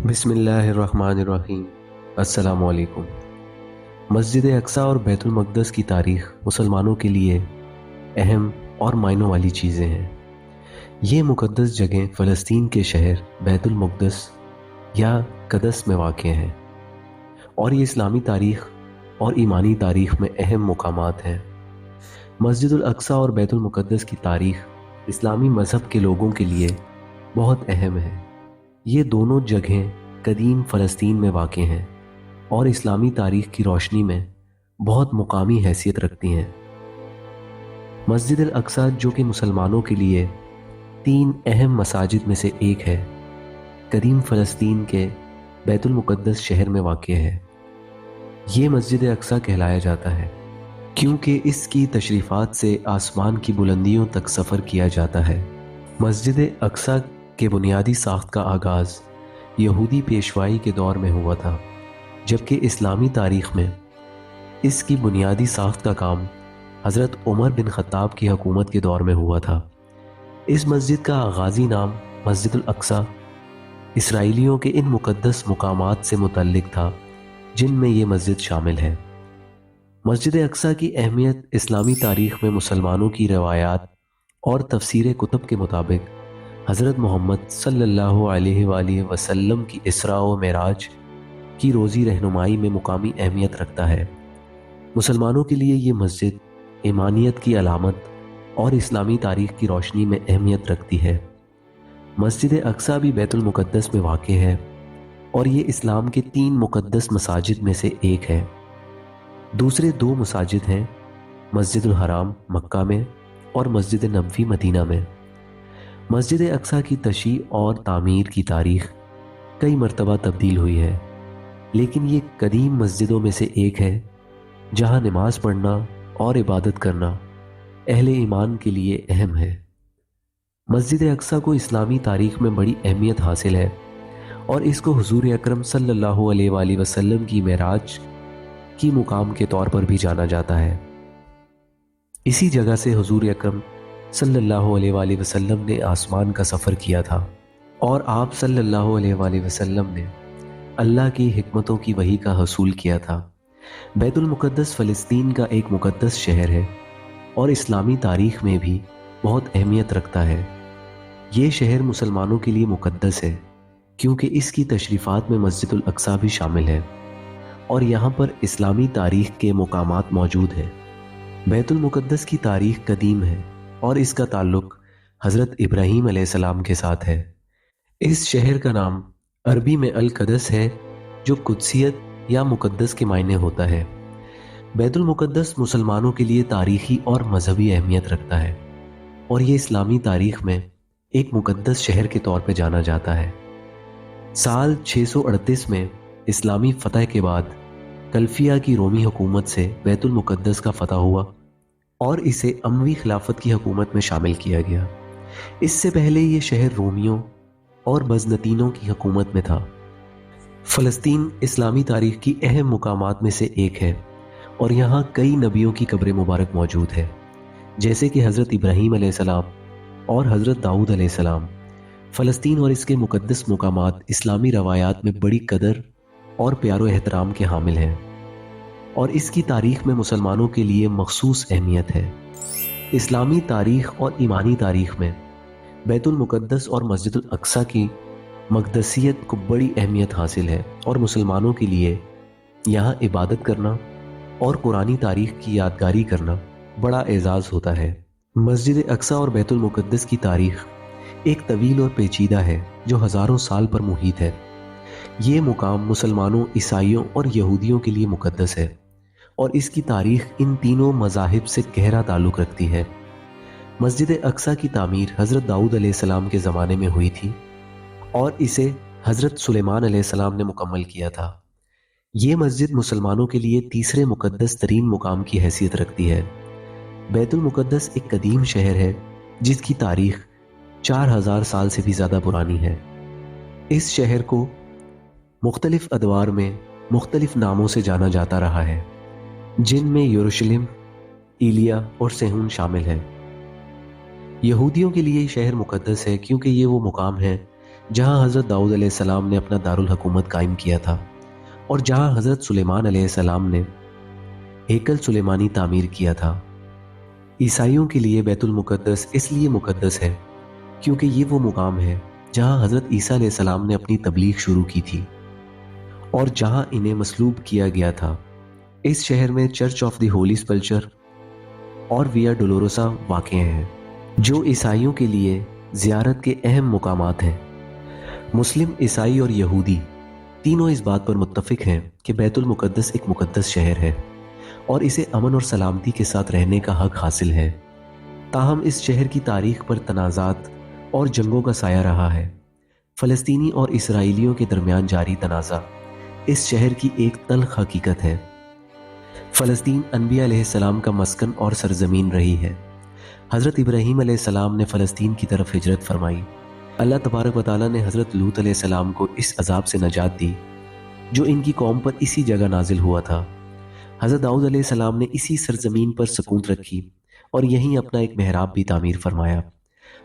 बिस्मिल्लाहिर्रहमानिर्रहीम। अस्सलामु अलैकुम। मस्जिद अक्सा और बैतुल मक़दस की तारीख़ मुसलमानों के लिए अहम और मायनों वाली चीज़ें हैं। ये मुक़द्दस जगहें फ़लस्तीन के शहर बैतुल मक़दस या क़दस में वाक़ हैं और ये इस्लामी तारीख़ और ईमानी तारीख़ में अहम मुक़ामात हैं। मस्जिद अक्सा और बैतुल मुक़द्दस की तारीख़ इस्लामी मज़हब के लोगों के लिए बहुत अहम है। ये दोनों जगहें कदीम फ़लस्तीन में वाक़ हैं और इस्लामी तारीख़ की रोशनी में बहुत मुकामी हैसियत रखती हैं। मस्जिद अक्सा जो कि मुसलमानों के लिए 3 अहम मसाजिद में से एक है, कदीम फ़लस्तीन के बैतुल मुक़द्दस शहर में वाक़ है। ये मस्जिद अक्सा कहलाया जाता है क्योंकि इसकी तशरीफ़ात से आसमान की बुलंदियों तक सफ़र किया जाता है। मस्जिद अक्सा के बुनियादी साख्त का आगाज़ यहूदी पेशवाई के दौर में हुआ था, जबकि इस्लामी तारीख़ में इसकी बुनियादी साख्त का काम हज़रत उमर बिन ख़त्ताब की हुकूमत के दौर में हुआ था। इस मस्जिद का आगाज़ी नाम मस्जिद अक्सा इसराइलियों के इन मुक़द्दस मुकामात से मुतल्लिक़ था जिनमें ये मस्जिद शामिल है। मस्जिद अक्सा की अहमियत इस्लामी तारीख़ में मुसलमानों की रवायात और तफसीर कुतुब के मुताबिक हज़रत मोहम्मद सल्लल्लाहु अलैहि वसल्लम की इसरा व मेराज की रोज़ी रहनुमाई में मुकामी अहमियत रखता है। मुसलमानों के लिए ये मस्जिद ईमानियत की अलामत और इस्लामी तारीख़ की रोशनी में अहमियत रखती है। मस्जिद अक्सा भी बैतुल मुक़द्दस में वाक़ है और ये इस्लाम के 3 मुक़द्दस मसाजिद में से एक है। दूसरे 2 मसाजिद हैं मस्जिदुल हराम मक्का में और मस्जिद नबवी मदीना में। मस्जिद अक्सा की तशरीह और तामीर की तारीख़ कई मरतबा तब्दील हुई है, लेकिन ये कदीम मस्जिदों में से एक है जहाँ नमाज पढ़ना और इबादत करना अहले ईमान के लिए अहम है। मस्जिद अक्सा को इस्लामी तारीख़ में बड़ी अहमियत हासिल है और इसको हुज़ूर अकरम सल्लल्लाहु अलैहि वसल्लम की मेराज की मुकाम के तौर पर भी जाना जाता है। इसी जगह से हुज़ूर अकरम सल्लल्लाहु अलैहि वसल्लम ने आसमान का सफ़र किया था और आप सल्लल्लाहु अलैहि वसल्लम ने अल्लाह की हिकमतों की वही का हसूल किया था। बैतुल मुक़द्दस फ़लस्तीन का एक मुक़द्दस शहर है और इस्लामी तारीख़ में भी बहुत अहमियत रखता है। ये शहर मुसलमानों के लिए मुक़द्दस है क्योंकि इसकी तशरीफ़ात में मस्जिदुल अक्सा भी शामिल है और यहाँ पर इस्लामी तारीख़ के मुकामात मौजूद हैं। बैतुल मुक़द्दस की तारीख़ कदीम है और इसका ताल्लुक़ हज़रत इब्राहीम अलैहिस्सलाम के साथ है। इस शहर का नाम अरबी में अल-क़दस है जो कुदसियत या मुक़द्दस के मायने होता है। बैतुल मुक़द्दस मुसलमानों के लिए तारीख़ी और मजहबी अहमियत रखता है और ये इस्लामी तारीख़ में एक मुक़द्दस शहर के तौर पर जाना जाता है। साल 638 में इस्लामी फ़तह के बाद कल्फिया की रोमी हुकूमत से बैतुल मुक़द्दस का फ़तह हुआ और इसे अमवी खिलाफत की हुकूमत में शामिल किया गया। इससे पहले ये शहर रोमियों और बज़नतीनों की हुकूमत में था। फ़लस्तीन इस्लामी तारीख़ की अहम मुकामात में से एक है और यहाँ कई नबियों की कब्र मुबारक मौजूद है, जैसे कि हज़रत इब्राहीम अलैहिस्सलाम और हज़रत दाऊद अलैहिस्सलाम। फ़लस्तीन और इसके मुक़द्दस मुकामात इस्लामी रवायात में बड़ी कदर और प्यारो एहतराम के हामिल हैं और इसकी तारीख़ में मुसलमानों के लिए मख़सूस अहमियत है। इस्लामी तारीख़ और ईमानी तारीख़ में बैतुल मुक़द्दस और मस्जिदुल अक्सा की मक़दसियत को बड़ी अहमियत हासिल है और मुसलमानों के लिए यहाँ इबादत करना और कुरानी तारीख़ की यादगारी करना बड़ा एज़ाज़ होता है। मस्जिद अक्सा और बैतुल मुक़द्दस की तारीख़ एक तवील और पेचीदा है जो हज़ारों साल पर मुहीत है। ये मुकाम मुसलमानों, ईसाइयों और यहूदियों के लिए मुक़द्दस है और इसकी तारीख़ इन तीनों मज़ाहिब से गहरा ताल्लुक़ रखती है। मस्जिद अक्सा की तामीर हज़रत दाऊद अलैहिस्सलाम के ज़माने में हुई थी और इसे हज़रत सुलेमान अलैहिस्सलाम ने मुकम्मल किया था। ये मस्जिद मुसलमानों के लिए तीसरे मुक़द्दस तरीन मुकाम की हैसियत रखती है। बैतुल मुक़द्दस एक कदीम शहर है जिसकी तारीख़ 4000 साल से भी ज़्यादा पुरानी है। इस शहर को मुख्तलिफ अदवार में मुख्तलिफ नामों से जाना जाता रहा है, जिनमें यरूशलेम, इलिया और सेहून शामिल हैं। यहूदियों के लिए शहर मुक़द्दस है क्योंकि ये वो मुकाम है जहां हज़रत दाऊद अलैहिस्सलाम ने अपना दारुल हुकूमत कायम किया था और जहां हज़रत सुलेमान अलैहिस्सलाम ने हेकल सुलेमानी तामीर किया था। ईसाइयों के लिए बैतुल मुक़द्दस इसलिए मुक़द्दस है क्योंकि ये वो मुकाम है जहां हज़रत ईसा अलैहिस्सलाम ने अपनी तबलीग शुरू की थी और जहां इन्हें मसलूब किया गया था। इस शहर में चर्च ऑफ द होली सपल्चर और विया डोलोरोसा वाक़ हैं, जो ईसाइयों के लिए ज़ियारत के अहम मुकामात हैं। मुस्लिम, ईसाई और यहूदी तीनों इस बात पर मुत्तफ़िक हैं कि बैतुल मुक़द्दस एक मुक़द्दस शहर है और इसे अमन और सलामती के साथ रहने का हक हासिल है। ताहम इस शहर की तारीख पर तनाज़ात और जंगों का साया रहा है। फ़लस्तीनी और इसराइलियों के दरमियान जारी तनाज़ा इस शहर की एक तल्ख़ हकीकत है। फ़लस्तीन अनबिया अलैहिस्सलाम का मस्कन और सरज़मीन रही है। हज़रत इब्राहीम अलैहिस्सलाम ने फ़लस्तीन की तरफ हिजरत फरमाई। अल्लाह तबारक व तआला ने हज़रत लूत अलैहिस्सलाम को इस अज़ाब से नजात दी जो इनकी कौम पर इसी जगह नाजिल हुआ था। हज़रत दाऊद अलैहिस्सलाम ने इसी सरज़मीन पर सकूत रखी और यहीं अपना एक महराब भी तामीर फरमाया।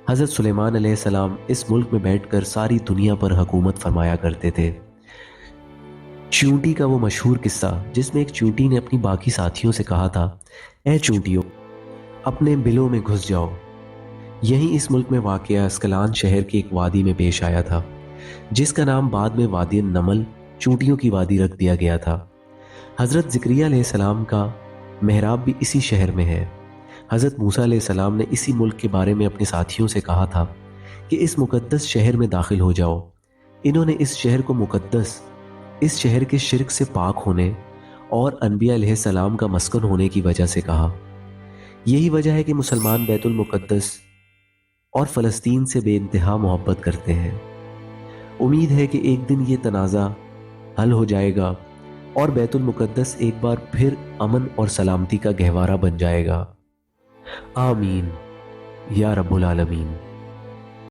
हज़रत सुलेमान अलैहिस्सलाम इस मुल्क में बैठकर सारी दुनिया पर हुकूमत फरमाया करते थे। चींटी का वो मशहूर किस्सा जिसमें एक चींटी ने अपनी बाकी साथियों से कहा था, ए चींटियों, अपने बिलों में घुस जाओ। यहीं इस मुल्क में वाक़या अस्कलान शहर के एक वादी में पेश आया था, जिसका नाम बाद में वादी नमल, चींटियों की वादी रख दिया गया था। हज़रत ज़िक्रिया अलैहिस्सलाम का महराब भी इसी शहर में है। हज़रत मूसा अलैहिस्सलाम ने इसी मुल्क के बारे में अपने साथियों से कहा था कि इस मुक़द्दस शहर में दाखिल हो जाओ। इन्होंने इस शहर को मुक़द्दस, इस शहर के शिर्क से पाक होने और अनबिया अलैहिस्सलाम का मस्कन होने की वजह से कहा। यही वजह है कि मुसलमान बैतुल मुक़द्दस और फ़लस्तीन से बेइंतहा मोहब्बत करते हैं। उम्मीद है कि एक दिन ये तनाज़ा हल हो जाएगा और बैतुल मुक़द्दस एक बार फिर अमन और सलामती का गहवारा बन जाएगा। आमीन या रब्बुल आलमीन।